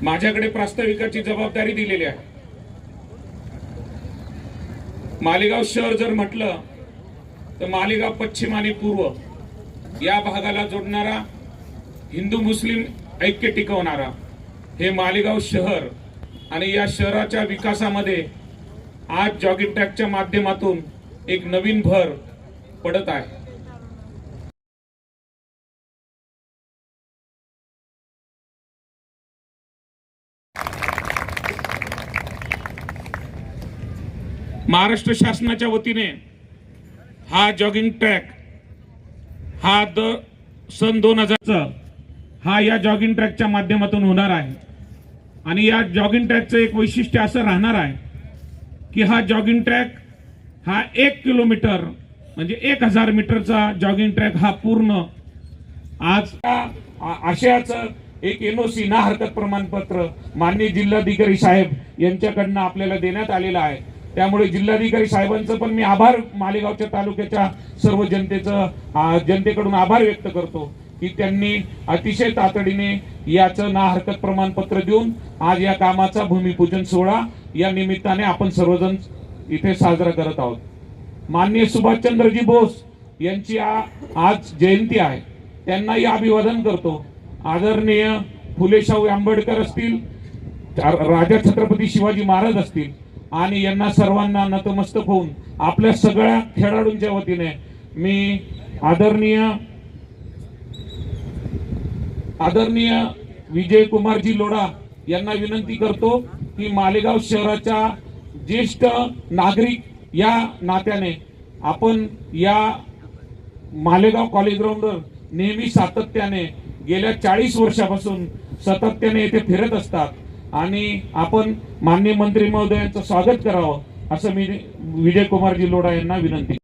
माझ्याकडे प्रास्ताविकाची जबाबदारी दिलेली आहे। मालेगाव शहर जर म्हटलं तर मालेगाव पश्चिम आणि पूर्व या भागाला जोडणारा हिंदू मुस्लिम ऐक्य टिकवणारा हे मालेगाव शहर आणि या शहराच्या विकासामध्ये आज जॉगिंग ट्रॅकच्या माध्यमातून एक नवीन भर पडत आहे। महाराष्ट्र शासनाच्या वतीने हा जॉगिंग ट्रॅक हा सन 2000 हा या जॉगिंग ट्रॅकच्या माध्यमातून होणार आहे। आणि या जॉगिंग ट्रॅकचं एक वैशिष्ट्य असं राहणार आहे की हा जॉगिंग ट्रॅक हा 1 किलोमीटर म्हणजे 1000 मीटरचा जॉगिंग ट्रॅक हा पूर्ण आज आशयाचं एक एनओसी ना हरकत प्रमाणपत्र माननीय जिल्हाधिकारी साहेब यांच्याकडनं आपल्याला देण्यात आलेलं आहे। त्यामुळे जिल्हाधिकारी साहेबांचं पण मी आभार मालेगावच्या तालुक्याच्या सर्व जनतेकडून आभार व्यक्त करतो की त्यांनी अतिशय तातडीने याचं ना हरकत प्रमाणपत्र देऊन आज या कामाचा भूमिपूजन सोहळा या निमित्ताने आपण सर्वजण इथे साजरा करत आहोत। माननीय सुभाषचंद्रजी बोस यांची आज जयंती आहे, त्यांनाही अभिवादन करतो। आदरणीय फुले शाहू आंबेडकर असतील, राजा छत्रपती शिवाजी महाराज असतील आणि यांना सर्वांना नतमस्तक होऊन आपल्या सगळ्या खेळाडूंच्या वतीने मी आदरणीय विजय कुमारजी लोढा यांना विनंती करतो की मालेगाव शहराच्या ज्येष्ठ नागरिक या नात्याने आपण या मालेगाव कॉलेज ग्राउंडवर नेहमी सातत्याने गेल्या 40 वर्षापासून सातत्याने येथे फिरत असतात आणि आपण माननीय मंत्री महोदयांचं स्वागत करावं असं मी विजय कुमारजी लोढा यांना विनंती।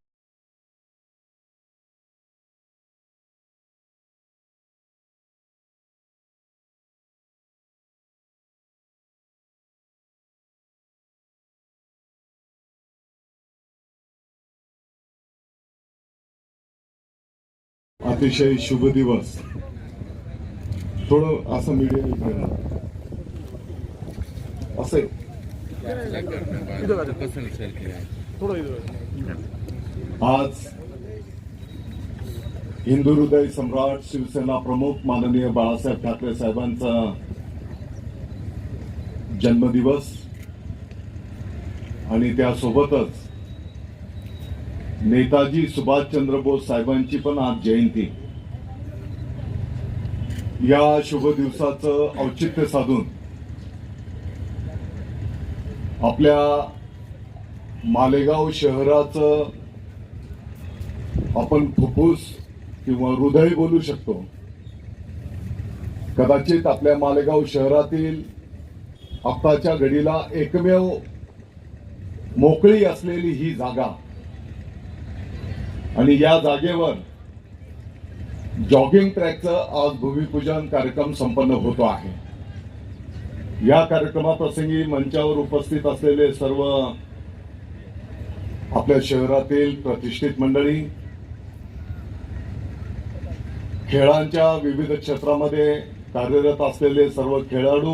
अतिशय शुभ दिवस। थोडं असं मीडिया असे आज हिंदू हृदय सम्राट शिवसेना प्रमुख माननीय बाळासाहेब ठाकरे साहेबांचा जन्मदिवस आणि त्यासोबतच नेताजी सुभाषचंद्र बोस साहेबांची पण आज जयंती। या शुभ दिवसाचं औचित्य साधून आपल्या मालेगाव शहराचं आपण फुफ्फुस किंवा हृदय बोलू शकतो। कदाचित आपल्या मालेगाव शहरातील आत्ताच्या घडीला एकमेव मोकळी असलेली ही जागा आणि या जागेवर जॉगिंग ट्रॅकचं आज भूमिपूजन कार्यक्रम संपन्न होतो आहे। या कार्यक्रमाप्रसंगी मंचावर उपस्थित असलेले सर्व आपल्या शहरातील प्रतिष्ठित मंडळी, खेळांच्या विविध क्षेत्रामध्ये कार्यरत असलेले सर्व खेळाडू,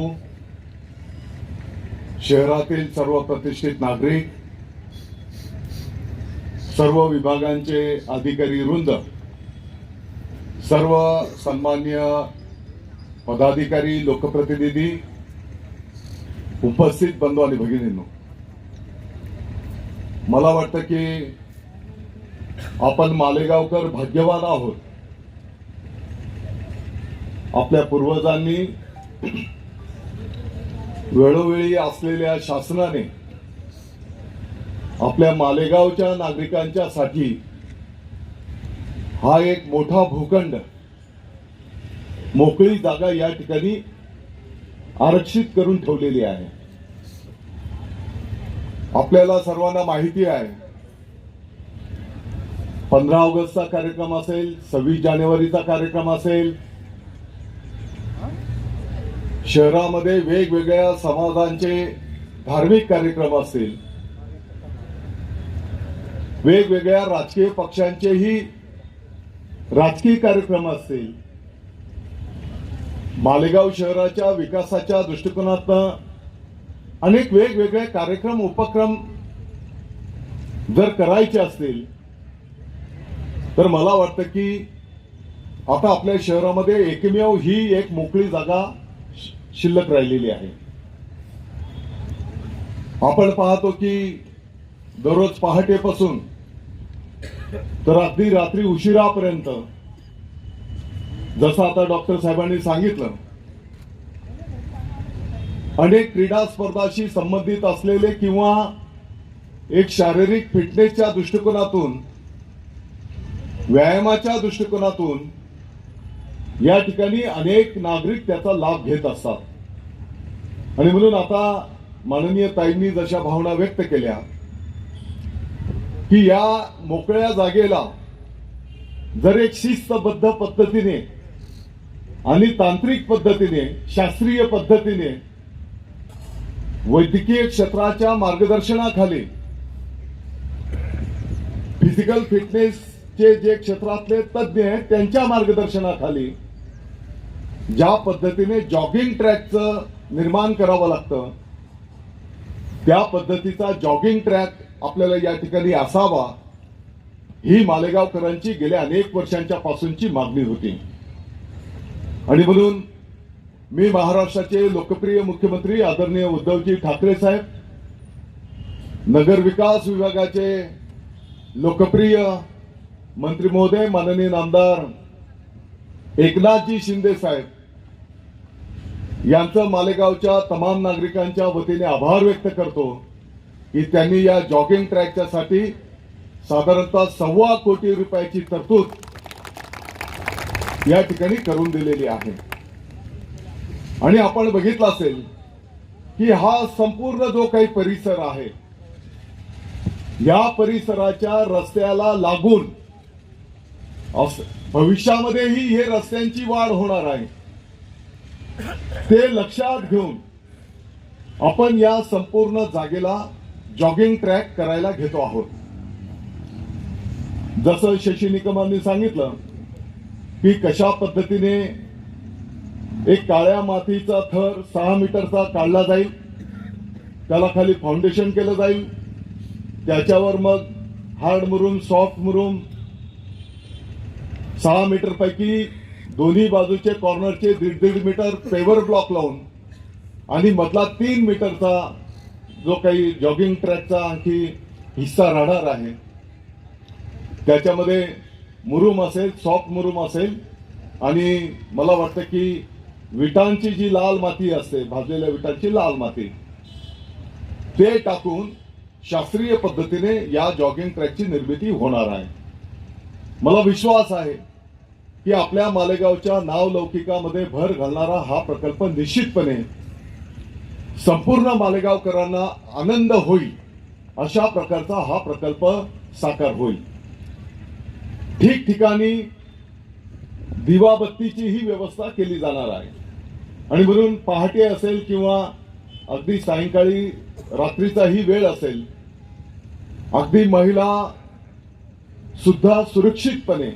शहरातील सर्व प्रतिष्ठित नागरिक, सर्व विभागांचे अधिकारी वृंद, सर्व सन्मान्य पदाधिकारी, लोकप्रतिनिधी, उपस्थित बंधू आणि भगिनींनो, मला वाटतं की आपण मालेगावकर भाग्यवान आहोत। आपल्या पूर्वजांनी वेळोवेळी असलेल्या शासनाने आपल्या मालेगावच्या नागरिकांच्या साठी हा एक मोठा भूखंड, मोकळी जागा या ठिकाणी आरक्षित करून ठेवलेली आहे। आपल्याला सर्वांना माहिती आहे 15 ऑगस्टचा कार्यक्रम असेल, 26 जानेवारीचा कार्यक्रम असेल, शहरामध्ये वेगवेगळ्या समाजांचे धार्मिक कार्यक्रम असतील, वेगवेगळ्या राजकीय पक्षांचेही राजकीय कार्यक्रम असतील, मालेगाव शहराच्या विकासाच्या दृष्टिकोनातनं अनेक वेगवेगळे कार्यक्रम उपक्रम जर करायचे असतील तर मला वाटतं की आता आपल्या शहरामध्ये एकमेव ही एक मोकळी जागा शिल्लक राहिलेली आहे. आपण पाहतो की दररोज पहाटेपासून तर अगदी रात्री उशिरापर्यंत, जसं आता डॉक्टर साहेबांनी सांगितलं, अनेक क्रीडा स्पर्धाशी संबंधित असलेले किंवा एक शारीरिक फिटनेसच्या दृष्टिकोनातून, व्यायामाच्या दृष्टिकोनातून या ठिकाणी अनेक नागरिक त्याचा लाभ घेत असतात. आणि म्हणून आता माननीय ताईंनी जशा भावना व्यक्त केल्या की या मोकळ्या जागेला जर एक शिस्तबद्ध पद्धतीने आणि तांत्रिक पद्धतीने, शास्त्रीय पद्धतीने, वैद्यकीय क्षेत्राच्या मार्गदर्शनाखाली, फिजिकल फिटनेसचे जे क्षेत्रातले तज्ज्ञ आहेत त्यांच्या मार्गदर्शनाखाली ज्या पद्धतीने जॉगिंग ट्रॅकचं निर्माण करावं लागतं त्या पद्धतीचा जॉगिंग ट्रॅक आपल्याला या ठिकाणी असावा, ही मालेगावकरांची गेल्या अनेक वर्षांच्या पासूनची मागणी होती. आणि म्हणून मी महाराष्ट्राचे लोकप्रिय मुख्यमंत्री आदरणीय उद्धवजी ठाकरे साहेब, नगर विकास विभागाचे लोकप्रिय मंत्री महोदय माननीय नामदार एकनाथजी शिंदे साहेब यांचं मालेगावच्या तमाम नागरिकांच्या वतीने आभार व्यक्त करतो की त्यांनी या जॉगिंग ट्रॅकच्या साठी साधारणतः 1.25 कोटी रुपयाची तरतूद या ठिकाणी करून दिलेली आहे. आणि आपण बघितलं असेल की हा संपूर्ण जो काही परिसर आहे, या परिसराच्या रस्त्याला लागून भविष्यामध्येही हे रस्त्यांची वाढ होणार आहे. ते लक्षात घेऊन आपण या संपूर्ण जागेला जॉगिंग ट्रॅक करायला घेतो आहोत. जसं शशी निकमांनी सांगितलं की कशा पद्धतीने एक काळ्या मातीचा थर 6 मीटरचा काढला जाईल, त्याला खाली फाउंडेशन केलं जाईल, त्याच्यावर मग हार्ड मुरुम, सॉफ्ट मुरुम 6 मीटर पैकी दोन्ही बाजूचे कॉर्नरचे 1.5 मीटर पेवर ब्लॉक लावून आणि मधला 3 मीटरचा जो काही जॉगिंग ट्रॅकचा आणखी हिस्सा राहणार आहे त्याच्यामध्ये मुरुम असेल, सॉफ्ट मुरुम असेल आणि मला वाटतं की विटांची जी लाल माती असते, भाजलेल्या विटांची लाल माती, ते टाकून शास्त्रीय पद्धतीने या जॉगिंग ट्रॅकची निर्मिती होणार आहे. मला विश्वास आहे की आपल्या मालेगावच्या नावलौकिकामध्ये भर घालणारा हा प्रकल्प निश्चितपणे संपूर्ण मालेगावकरांना आनंद होईल अशा प्रकारचा हा प्रकल्प साकार होईल. ठिकठिकाणी दिवाबत्तीची ही व्यवस्था केली जाणार आहे. आणि म्हणून पहाटे असेल किंवा अगदी सायंकाळी रात्रीचा ही वेळ असेल, अगदी महिला सुद्धा सुरक्षितपणे,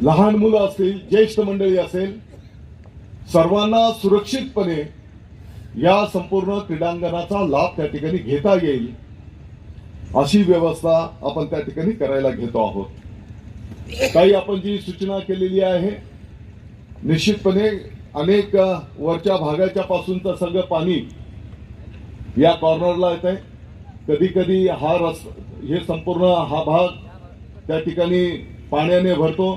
लहान मुलं असतील, ज्येष्ठ मंडळी असेल, सर्वांना सुरक्षितपणे या संपूर्ण क्रीडांगणाचा लाभ त्या ठिकाणी घेता येईल अशी व्यवस्था आपण त्या ठिकाणी करायला घेतो आहोत. काही आपण जी सूचना केलेली आहे, निश्चितपणे अनेक वरच्या भागाच्या पासूनचं सगळं पाणी या कॉर्नरला येत आहे. कधी कधी हे संपूर्ण हा भाग त्या ठिकाणी पाण्याने भरतो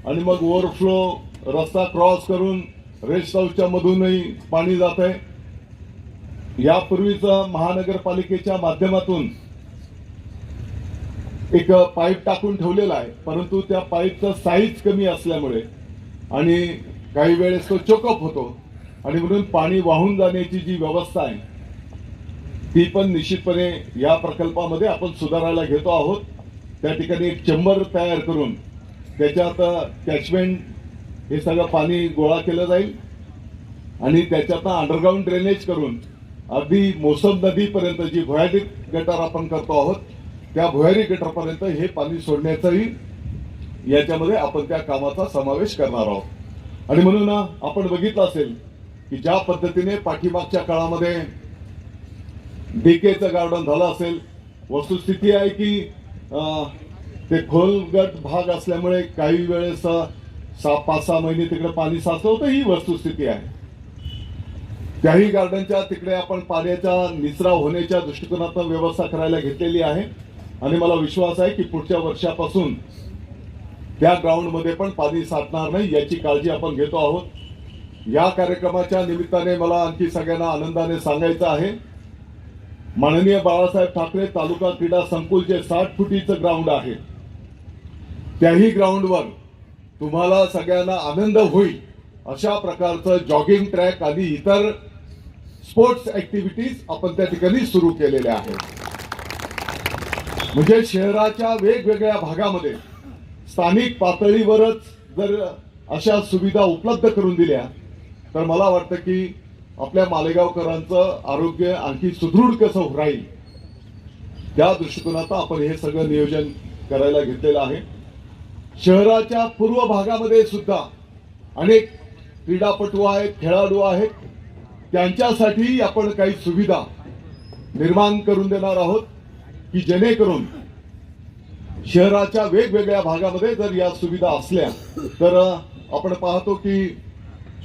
आणि मग ओव्हरफ्लो रस्ता क्रॉस करून रेस्ट हाऊसच्या मधूनही पाणी जात आहे. यापूर्वीच महानगरपालिकेच्या माध्यमातून एक पाईप टाकून ठेवलेला आहे, परंतु त्या पाईपचा साईज कमी असल्यामुळे आणि काही वेळेस तो चोकअप होतो आणि म्हणून पाणी वाहून जाण्याची जी व्यवस्था आहे ती पण निश्चितपणे या प्रकल्पामध्ये आपण सुधारायला घेतो आहोत. त्या ठिकाणी एक चेंबर तयार करून त्याच्यात कॅचमेंट हे सगळं पाणी गोळा केलं जाईल आणि त्याच्यात अंडरग्राऊंड ड्रेनेज करून अगदी मोसम नदीपर्यंत जी भुयारी गटार आपण करतो आहोत त्या भुयारी गटारपर्यंत हे पाणी सोडण्याचाही याच्यामध्ये आपण त्या कामाचा समावेश करणार आहोत. आणि म्हणून आपण बघितलं असेल की ज्या पद्धतीने पाठीमागच्या काळामध्ये डीकेचं गार्डन झालं असेल, वस्तुस्थिती आहे की ते खोलगट भाग असल्यामुळे काही वेळेस 5-6 महिने तिकडे पाणी साचलं होतं, ही वस्तुस्थिती आहे. त्याही गार्डनच्या तिकडे आपण पाण्याचा निचरा होण्याच्या दृष्टिकोनातून व्यवस्था करायला घेतलेली आहे आणि मला विश्वास आहे की पुढच्या वर्षापासून त्या ग्राउंडमध्ये पण पाणी साठणार नाही याची काळजी आपण घेतो आहोत. या कार्यक्रमाच्या निमित्ताने मला आणखी सगळ्यांना आनंदाने सांगायचं आहे, माननीय बाळासाहेब ठाकरे तालुका क्रीडा संकुल जे 60 फुटीचं ग्राउंड आहे, त्याही ग्राउंडवर तुम्हाला सगळ्यांना आनंद होईल अशा प्रकारचं जॉगिंग ट्रॅक आणि इतर स्पोर्ट्स ऍक्टिव्हिटीज आपण त्या ठिकाणी सुरू केलेल्या आहेत. म्हणजे शहराच्या वेगवेगळ्या भागामध्ये स्थानिक पातळीवरच जर अशा सुविधा उपलब्ध करून दिल्या तर मला वाटतं की आपल्या मालेगावकरांचं आरोग्य आणखी सुदृढ कसं राहील त्या दृष्टिकोनातून आपण हे सगळं नियोजन करायला घेतलेलं आहे. शहराच्या पूर्व भागामध्ये सुद्धा अनेक क्रीडापटू आहेत, खेळाडू आहेत, त्यांच्यासाठी आपण काही सुविधा निर्माण करून देणार आहोत की जेणेकरून शहराच्या वेगवेगळ्या भागामध्ये जर या सुविधा असल्या तर आपण पाहतो की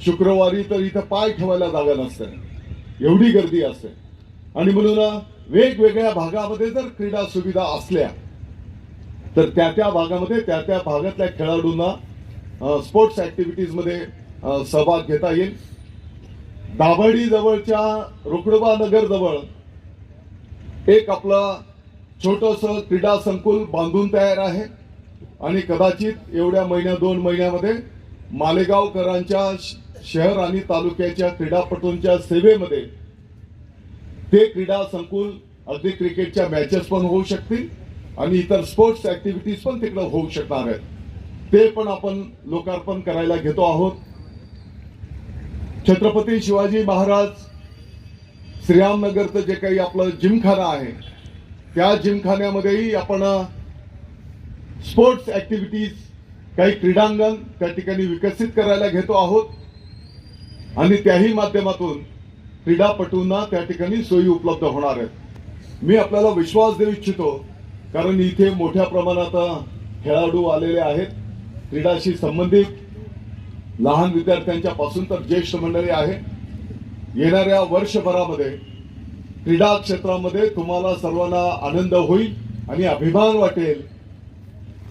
शुक्रवारी तर इथं पाय ठेवायला जागा नसते, एवढी गर्दी असते. आणि म्हणून वेगवेगळ्या भागामध्ये जर क्रीडा सुविधा असल्या तर त्या भागामध्ये त्या भागातल्या खेळाडूंना स्पोर्ट्स ऍक्टिव्हिटीज मध्ये सहभाग घेता येईल. दाभाडी जवळच्या रुकडबा नगर जवळ एक आपलं छोटस क्रीडा संकुल बांधून तयार आहे आणि कदाचित एवढ्या 2 महिन्यामध्ये मालेगावकरांच्या शहर आणि तालुक्याच्या क्रीडापटूंच्या सेवेमध्ये ते क्रीडा संकुल अगदी क्रिकेटच्या मॅचेस पण होऊ शकतील आणि इतर स्पोर्ट्स ऍक्टिव्हिटीज पण तिकडे होऊ शकणार आहेत. ते पण आपण लोकार्पण करायला घेतो आहोत. छत्रपती शिवाजी महाराज श्रीरामनगरचं जे काही आपलं जिमखाना आहे त्या जिमखान्यामध्येही आपण स्पोर्ट्स ऍक्टिव्हिटीज काही क्रीडांगण त्या ठिकाणी विकसित करायला घेतो आहोत आणि त्याही माध्यमातून क्रीडापटूंना त्या ठिकाणी सोयी उपलब्ध होणार आहेत. मी आपल्याला विश्वास देऊ इच्छितो कारण इथे मोठ्या प्रमाणात खेळाडू आलेले आहेत, क्रीडाशी संबंधित लहान विद्यार्थ्यांच्या पासून तर ज्येष्ठ मंडळी आहे. येणाऱ्या वर्षभरामध्ये क्रीडा क्षेत्रामध्ये तुम्हाला सर्वांना आनंद होईल आणि अभिमान वाटेल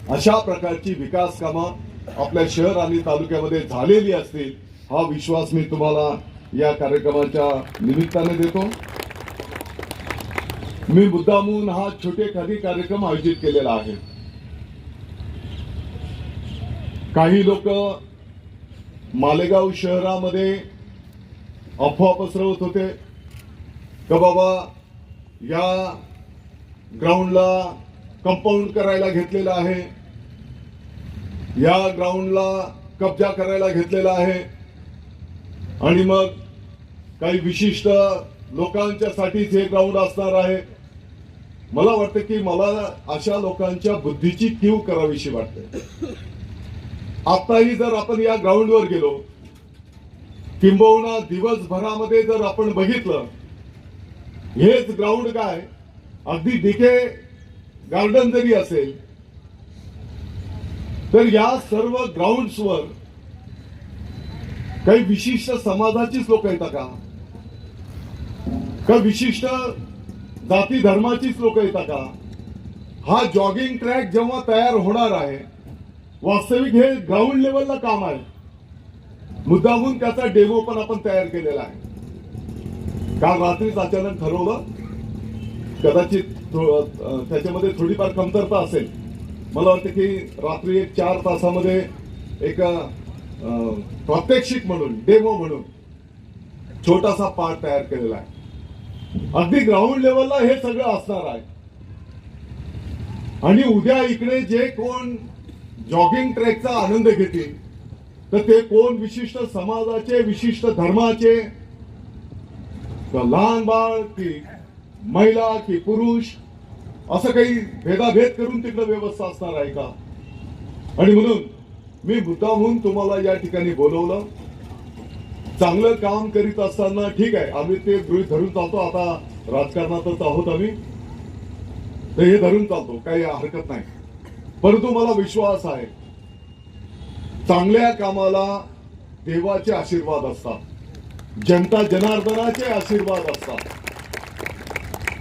अशा प्रकारची विकास कामं आपल्या शहर आणि तालुक्यामध्ये झालेली असतील हा विश्वास मी तुम्हाला या कार्यक्रमाच्या निमित्ताने देतो. मी मुद्दामून हा छोटेखानी कार्यक्रम आयोजित केलेला आहे. काही लोक मालेगाव शहरामध्ये अफवा पसरवत होते का बाबा या ग्राउंडला कंपाऊंड करायला घेतलेला आहे, या ग्राउंडला कब्जा करायला घेतलेला आहे आणि मग काही विशिष्ट लोकांच्यासाठीच हे ग्राउंड असणार आहे. मला वाटतं की मला अशा लोकांच्या बुद्धीची कीव करावीशी वाटते. आताही जर आपण या ग्राउंडवर गेलो किंबहुना दिवसभरामध्ये जर आपण बघितलं हेच ग्राउंड काय अगदी डीके गार्डन जरी असेल तर या सर्व ग्राउंड्सवर काही विशिष्ट समाजाचीच लोक येतात का विशिष्ट जाती धर्माचीच लोक येतात का? हा जॉगिंग ट्रॅक जेव्हा तयार होणार आहे वास्तविक हे ग्राउंड लेवलला काम आहे. मुद्दामून त्याचा डेमो पण आपण तयार केलेला आहे. काल रात्रीच अचानक ठरवलं, कदाचित त्याच्यामध्ये थोडीफार कमतरता असेल. मला वाटतं की रात्री 4 तासामध्ये एक प्रात्यक्षिक म्हणून डेमो म्हणून छोटासा पार्ट तयार केलेला आहे. अगदी ग्राउंड लेवलला हे सगळं असणार आहे. आणि उद्या इकडे जे कोण जॉगिंग ट्रॅकचा आनंद घेतील तर ते कोण विशिष्ट समाजाचे, विशिष्ट धर्माचे, लहान बाळ की महिला की पुरुष असं काही भेदाभेद करून तिकडे व्यवस्था असणार आहे का? आणि म्हणून मी मुद्दामहून तुम्हाला या ठिकाणी बोलवलं. चांगलं काम करीत असताना ठीक आहे, आम्ही ते गृहीत धरून चालतो. आता राजकारणातच आहोत आम्ही, तर हे धरून चालतो, काही हरकत नाही. परंतु मला विश्वास आहे, चांगल्या कामाला देवाचे आशीर्वाद असतात, जनता जनार्दनाचे आशीर्वाद असतात.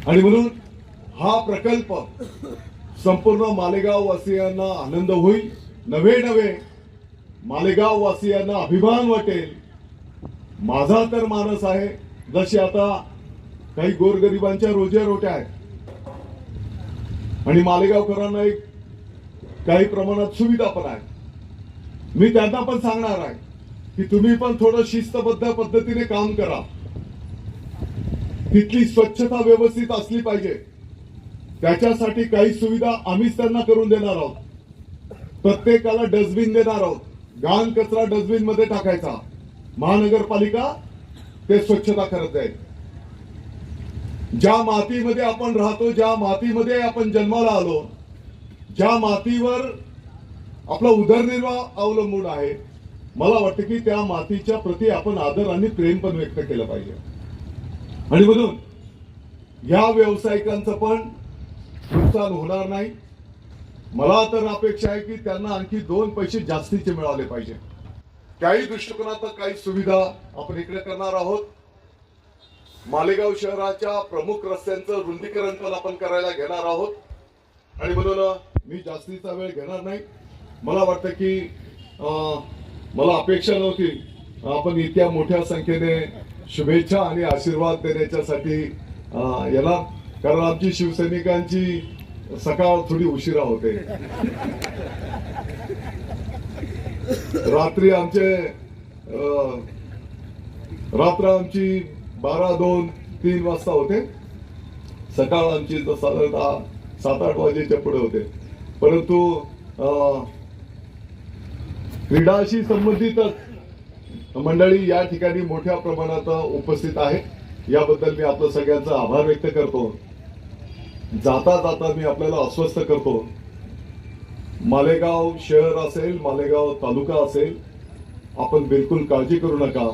आणि म्हणून हा प्रकल्प संपूर्ण मालेगाव वासियांना आनंद होईल, नवे मालेगाव वासियांना अभिमान वाटेल. माझा तर मानस आहे, जशी आता काही गोरगरिबांच्या रोज्या-रोट्या आहेत आणि मालेगावकरांना एक काही प्रमाणात सुविधा पण आहे. मी त्यांना पण सांगणार आहे की तुम्ही पण थोडं शिस्तबद्ध पद्धतीने काम करा. तिथली स्वच्छता व्यवस्थित असली पाहिजे, त्याच्यासाठी काही सुविधा आम्हीच त्यांना करून देणार आहोत. प्रत्येकाला डस्टबिन देणार आहोत, घाण कचरा डस्टबिन मध्ये टाकायचा, महानगरपालिका ते स्वच्छता करत आहे. ज्या मातीमध्ये आपण राहतो, ज्या मातीमध्ये आपण जन्माला आलो, ज्या मातीवर आपला उदरनिर्वाह अवलंबून आहे, मला वाटतं की त्या मातीच्या प्रती आपण आदर आणि प्रेम पण व्यक्त केलं पाहिजे. आणि म्हणून या व्यावसायिकांचं पण नुकसान होणार नाही. मला तर अपेक्षा आहे की त्यांना आणखी 2 पैसे जास्तीचे मिळाले पाहिजे. त्याही दृष्टिकोनात काही सुविधा आपण इकडे करणार आहोत. मालेगाव शहराच्या प्रमुख रस्त्यांचं रुंदीकरण पण आपण करायला घेणार आहोत. आणि म्हणून मी जास्तीचा वेळ घेणार नाही. मला वाटतं की मला अपेक्षा नव्हती आपण इतक्या मोठ्या संख्येने शुभेच्छा आणि आशीर्वाद देण्याच्यासाठी येणार, कारण आमची शिवसैनिकांची सकाळ थोडी उशिरा होते. रात्र आमची 12, 2, 3 वाजता होते. सकाळ आमची साधारणतः 7-8 वाजेच्या पुढे होते. परंतु क्रीडाशी संबंधितच मंडळी या ठिकाणी मोठ्या प्रमाणात उपस्थित आहे. याबद्दल मी आपलं सगळ्यांचा आभार व्यक्त करतो. जाता जाता मी आपल्याला आश्वस्त करतो, मालेगाव शहर असेल, मालेगाव तालुका असेल, आपण बिलकुल काळजी करू नका.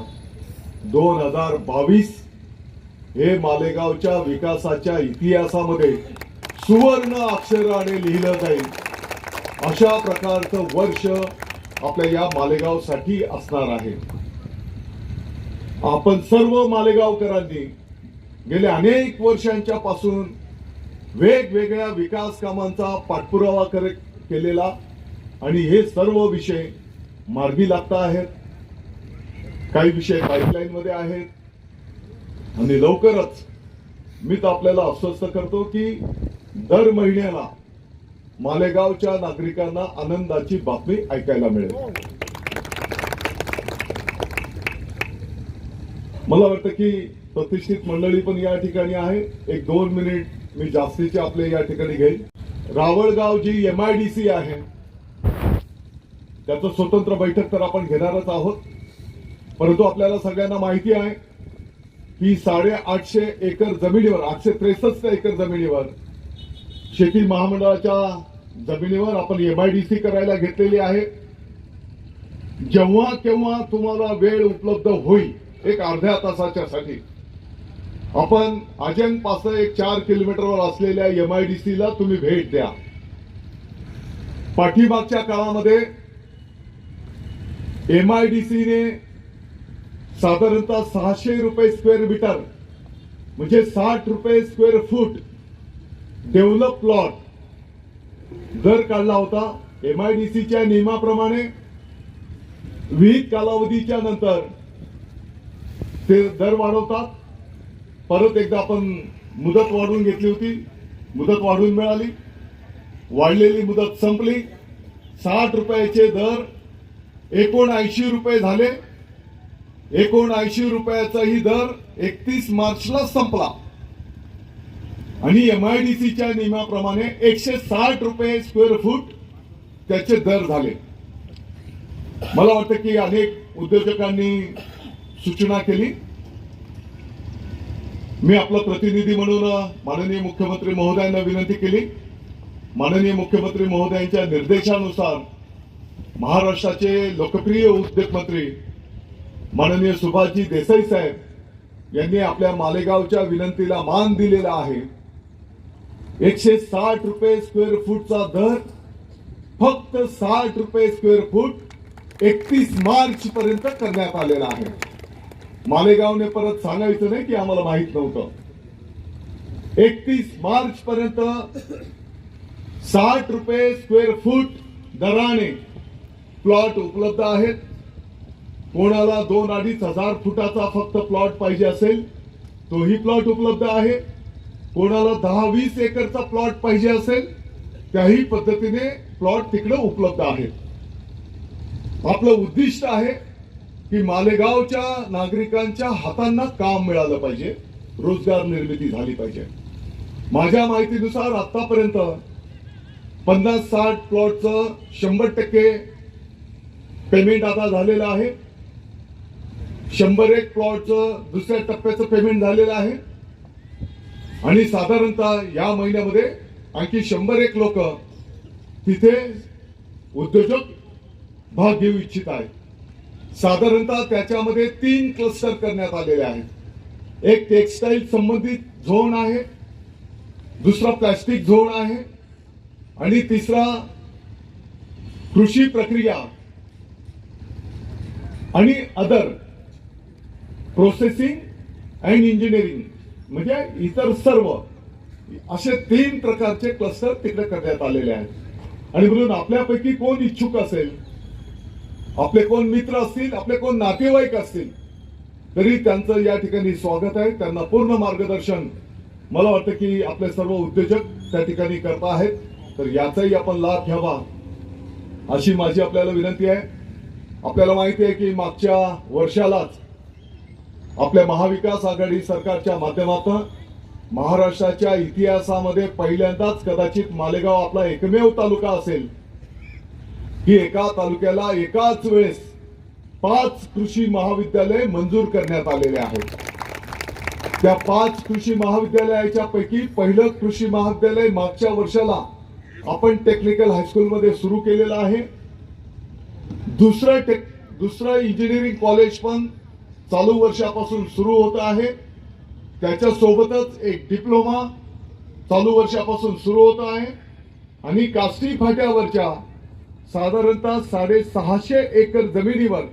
2022 हे मालेगावच्या विकासाच्या इतिहासामध्ये सुवर्ण अक्षराने लिहिलं जाईल, अशा प्रकारचं वर्ष आपल्या या मालेगावसाठी असणार आहे. आपण सर्व मालेगावकरांनी गेल्या अनेक वर्षांच्या पासून वेगवेगळ्या विकास कामांचा पाठपुरावा केलेला आणि हे सर्व विषय मार्गी लागता आहेत. काही विषय पाईपलाईन मध्ये आहेत आणि लवकरच मी तर आपल्याला आश्वस्त करतो की दर महिन्याला मालेगावच्या नागरिकांना आनंदाची बातमी ऐकायला मिळेल. मला वाटतं की प्रतिष्ठित मंडळी पण या ठिकाणी आहे. 1-2 मिनिट मी जास्तीचे आपले या ठिकाणी घेईन. रावळगाव जी MIDC आहे, त्याचं स्वतंत्र बैठक तर आपण घेणारच आहोत. परंतु आपल्याला सगळ्यांना माहिती आहे की 850 एकर जमिनीवर, 863 एकर जमिनीवर, शेती महामंडळाच्या जमिनीवर आपण MIDC करायला घेतलेली आहे. जेव्हा केव्हा तुम्हाला वेळ उपलब्ध होईल, एक अर्ध्या तासाच्यासाठी आपण अजंग पासून 4 किलोमीटरवर असलेल्या MIDC ला तुम्ही भेट द्या. पाठीमागच्या काळामध्ये MIDC ने साधारणतः 600 रुपये स्क्वेअर मीटर म्हणजे 60 रुपये स्क्वेअर फूट डेव्हलप प्लॉट दर काढला होता. MIDCच्या नियमाप्रमाणे विहित कालावधीच्या नंतर ते दर वाढवतात. परत एकदा आपण मुदत वाढवून घेतली होती, मुदत वाढवून मिळाली, वाढलेली मुदत संपली. 60 रुपयाचे दर 79 रुपये झाले. 79 रुपयाचाही दर 31 मार्चला संपला आणि MIDCच्या नियमाप्रमाणे 160 रुपये स्क्वेअर फूट त्याचे दर झाले. मला वाटतं की अनेक उद्योजकांनी सूचना केली. मी आपला प्रतिनिधी म्हणून माननीय मुख्यमंत्री महोदयांना विनंती केली. माननीय मुख्यमंत्री महोदयांच्या निर्देशानुसार महाराष्ट्राचे लोकप्रिय उद्योगमंत्री माननीय सुभाषजी देसाई साहेब यांनी आपल्या मालेगावच्या विनंतीला मान दिलेला आहे. 160 रुपये स्क्वेअर फूटचा दर, फक्त 60 रुपये स्क्वेअर फूट 31 मार्च पर्यंत करण्यात आलेला आहे. मालेगावने परत सांगायचं नाही की आम्हाला माहित नव्हतं. 31 मार्च पर्यंत 60 रुपये स्क्वेअर फूट दराने प्लॉट उपलब्ध आहेत. कोणाला 2-2.5 हजार फुटाचा फक्त प्लॉट पाहिजे असेल तोही प्लॉट उपलब्ध आहे. कोणाला 10-20 एकरचा प्लॉट पाहिजे असेल त्याही पद्धतीने प्लॉट तिकडे उपलब्ध आहेत. आपलं उद्दिष्ट आहे की मालेगावच्या नागरिकांच्या हातांना काम मिळालं पाहिजे, रोजगार निर्मिती झाली पाहिजे. माझ्या माहितीनुसार आतापर्यंत 50-60 प्लॉटचं 100% पेमेंट आता झालेलं आहे. 101 प्लॉटचं दुसऱ्या टप्प्याचं पेमेंट झालेलं आहे आणि साधारणतः या महिन्यामध्ये आणखी 101 लोक तिथे उद्योजक भाग घेऊ इच्छित आहेत. साधारणतः त्याच्यामध्ये 3 क्लस्टर करण्यात आलेले आहेत. एक टेक्सटाईल संबंधित झोन आहे, दुसरा प्लास्टिक झोन आहे आणि तिसरा कृषी प्रक्रिया आणि अदर प्रोसेसिंग अँड इंजिनिअरिंग म्हणजे इतर सर्व असे 3 प्रकारचे क्लस्टर तिकडे करण्यात आलेले आहेत. आणि म्हणून आपल्यापैकी कोण इच्छुक असेल, आपले कोण मित्र असतील, आपले कोण नातेवाईक असतील तरी त्यांचं या ठिकाणी स्वागत आहे. त्यांना पूर्ण मार्गदर्शन मला वाटतं की आपले सर्व उद्योजक त्या ठिकाणी करत आहेत. तर याचाही आपण लाभ घ्यावा अशी माझी आपल्याला विनंती आहे. आपल्याला माहिती आहे की मागच्या वर्षालाच आपल्या महाविकास आघाडी सरकारच्या माध्यमातून महाराष्ट्राच्या इतिहासामध्ये पहिल्यांदाच कदाचित मालेगाव आपला एकमेव तालुका असेल की एका तालुक्याला एकाच वेळेस 5 कृषी महाविद्यालय मंजूर करण्यात आलेले आहेत. त्या 5 कृषी महाविद्यालयाच्या पैकी पहिलं कृषी महाविद्यालय मागच्या वर्षाला आपण टेक्निकल हायस्कूलमध्ये सुरू केलेलं आहे. दुसरं इंजिनिअरिंग कॉलेज पण चालू वर्षापासून सुरू होत आहे. त्याच्यासोबतच एक डिप्लोमा चालू वर्षापासून सुरू होत आहे आणि काष्टी फाट्यावरच्या साधारणतः 650 एकर जमिनीवर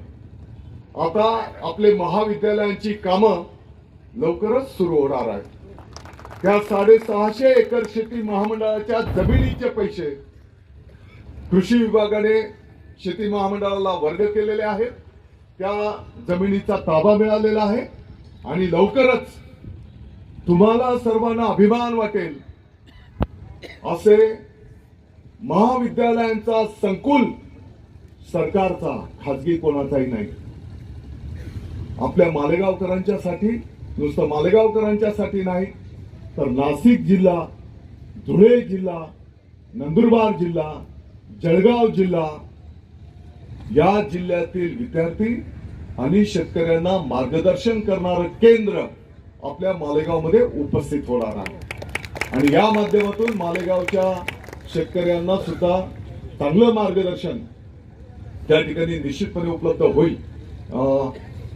आता आपले महाविद्यालयांची कामं लवकरच सुरू होणार आहेत. त्या 650 एकर शेती महामंडळाच्या जमिनीचे पैसे कृषी विभागाने शेती महामंडळाला वर्ग केलेले आहेत. त्या जमिनीचा ताबा मिळालेला आहे आणि लवकरच तुम्हाला सर्वांना अभिमान वाटेल असे महाविद्यालयांचा संकुल सरकारचा, खाजगी कोणाचाही नाही. आपल्या मालेगावकरांच्यासाठी, नुसतं मालेगावकरांच्यासाठी नाही तर नाशिक जिल्हा, धुळे जिल्हा, नंदुरबार जिल्हा, जळगाव जिल्हा या जिल्ह्यातील विद्यार्थी आणि शेतकऱ्यांना मार्गदर्शन करणारं केंद्र आपल्या मालेगावमध्ये उपस्थित होणार आहे. आणि या माध्यमातून मालेगावच्या शेतकऱ्यांना सुद्धा चांगलं मार्गदर्शन त्या ठिकाणी निश्चितपणे उपलब्ध होईल.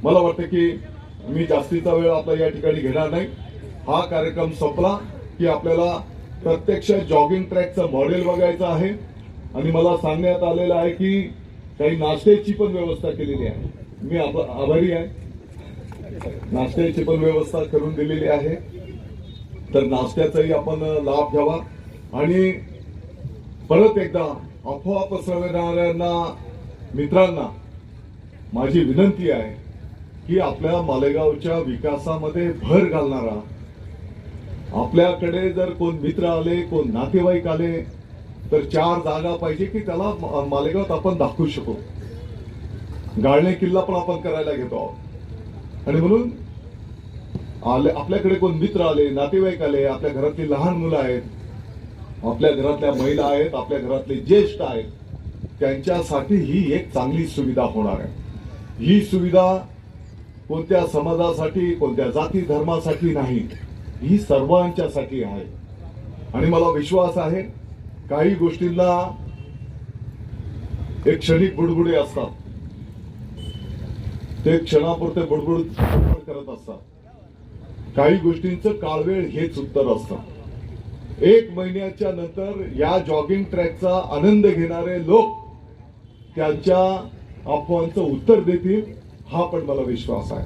मला वाटतं की मी जास्तीचा वेळ आपला या ठिकाणी घेणार नाही. हा कार्यक्रम संपला की आपल्याला प्रत्यक्ष जॉगिंग ट्रॅकचं मॉडेल बघायचं आहे आणि मला सांगण्यात आलेलं आहे की काही नाश्त्याची पण व्यवस्था केलेली आहे. मी आभारी आहे. नाश्त्याची पण व्यवस्था करून दिलेली आहे. तर नाश्त्याचाही आपण लाभ घ्यावा. आणि परत एकदा अफवा पसरवणाऱ्यांना मित्रांना माझी विनंती आहे की आपल्या मालेगावच्या विकासामध्ये भर घालणारा, आपल्याकडे जर कोण मित्र आले, कोण नातेवाईक आले तर 4 जागा पाहिजे की त्याला मालेगावात आपण दाखवू शकू. गाळणे किल्ला पण आपण करायला घेतो आहोत. आणि म्हणून आपल्याकडे कोण मित्र आले, नातेवाईक आले, आपल्या घरातली लहान मुलं आहेत, आपल्या घरातल्या महिला आहेत, आपल्या घरातले ज्येष्ठ आहेत, त्यांच्यासाठी ही एक चांगली सुविधा होणार आहे. ही सुविधा कोणत्या समाजासाठी, कोणत्या जाती धर्मासाठी नाही, ही सर्वांच्यासाठी आहे. आणि मला विश्वास आहे काही गोष्टींना एक क्षणिक बुडबुडे असतात, ते क्षणापुरते बुडबुड करत असतात. काही गोष्टींचं काळवेळ हेच उत्तर असतं. 1 महिन्याच्या नंतर या जॉगिंग ट्रॅकचा आनंद घेणारे लोक त्यांच्या अफवांचं उत्तर देतील, हा पण मला विश्वास आहे.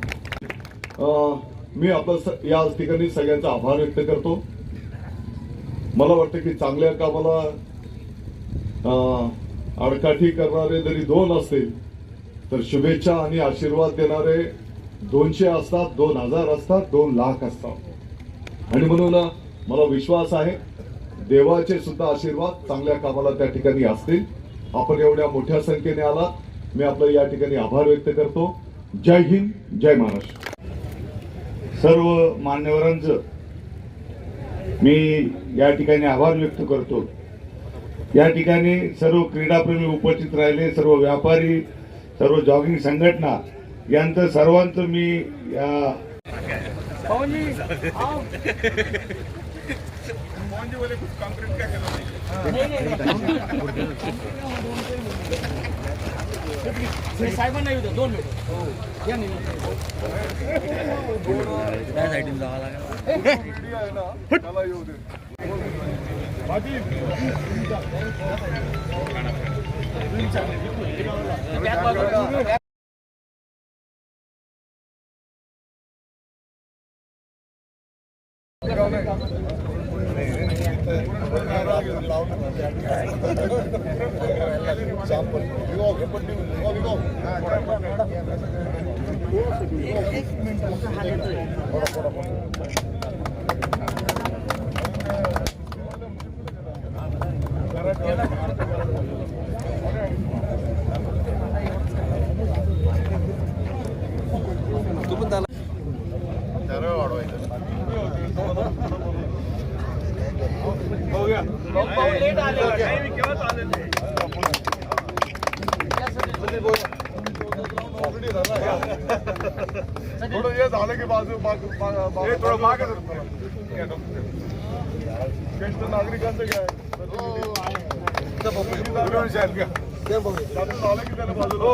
मी आपलं या ठिकाणी सगळ्यांचा आभार व्यक्त करतो. मला वाटतं की चांगल्या कामाला आडकाठी करणारे जरी 2 असतील, तर शुभेच्छा आणि आशीर्वाद देणारे 200 असतात, 2000 असतात, 2 लाख असतात. आणि म्हणून मला विश्वास आहे देवाचे सुद्धा आशीर्वाद चांगल्या कामाला त्या ठिकाणी असतील. आपण एवढ्या मोठ्या संख्येने आलात, मी आपलं या ठिकाणी आभार व्यक्त करतो. जय हिंद, जय महाराष्ट्र. सर्व मान्यवरांचं मी या ठिकाणी आभार व्यक्त करतो. या ठिकाणी सर्व क्रीडाप्रेमी उपस्थित राहिले, सर्व व्यापारी, सर्व जॉगिंग संघटना यांचं सर्वांचं मी या साहेबांना येऊ द्या 2 मिनिट. या नाही त्या साईडून जावं लागेल. थोडं हे झालं की बाजू थोडं मागे ज्येष्ठ नागरिकांचं घ्या झालं की त्याला बाजूला.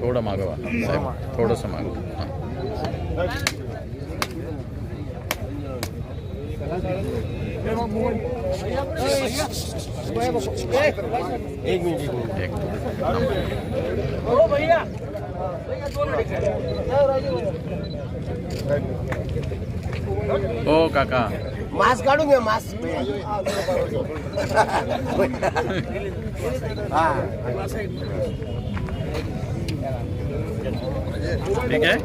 थोडं मागवा साहेब, थोडंसं मागवा. एक मिनिट. हो भैया हो काका, मास्क काढून घ्या. मास्क ठीक आहे.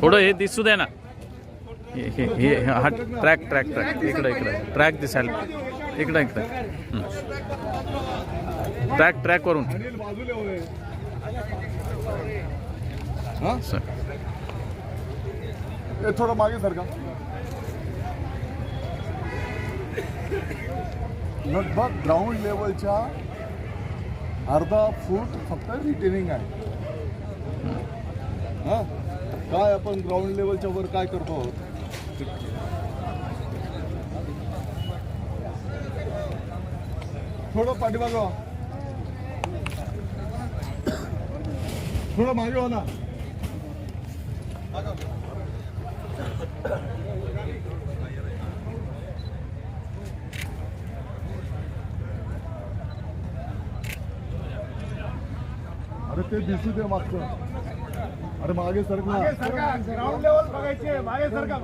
थोडं हे दिसू द्या ना. हे हा ट्रॅक इकडं ट्रॅक दिसायला इकडं ट्रॅक वरून सर हे थोडं मागे सरका. लगभग ग्राउंड लेवलच्या अर्धा फूट फक्त रिटेनिंग आहे. हा काय आपण ग्राउंड लेवलच्या वर काय करतो आहोत. थोडं पाठीमागे व्हा. थोडं मागे व्हा ना. अरे ते दिसू दे मागचं. अरे मागे सरका. ग्राउंड लेवल बघायचे. मागे सरका.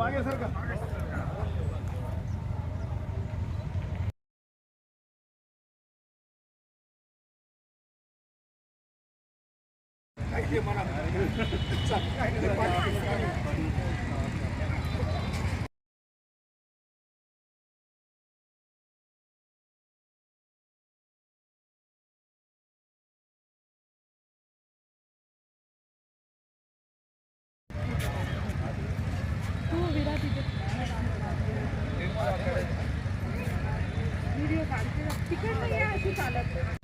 व्हिडिओ काढते तिकडे नाही अशी चालत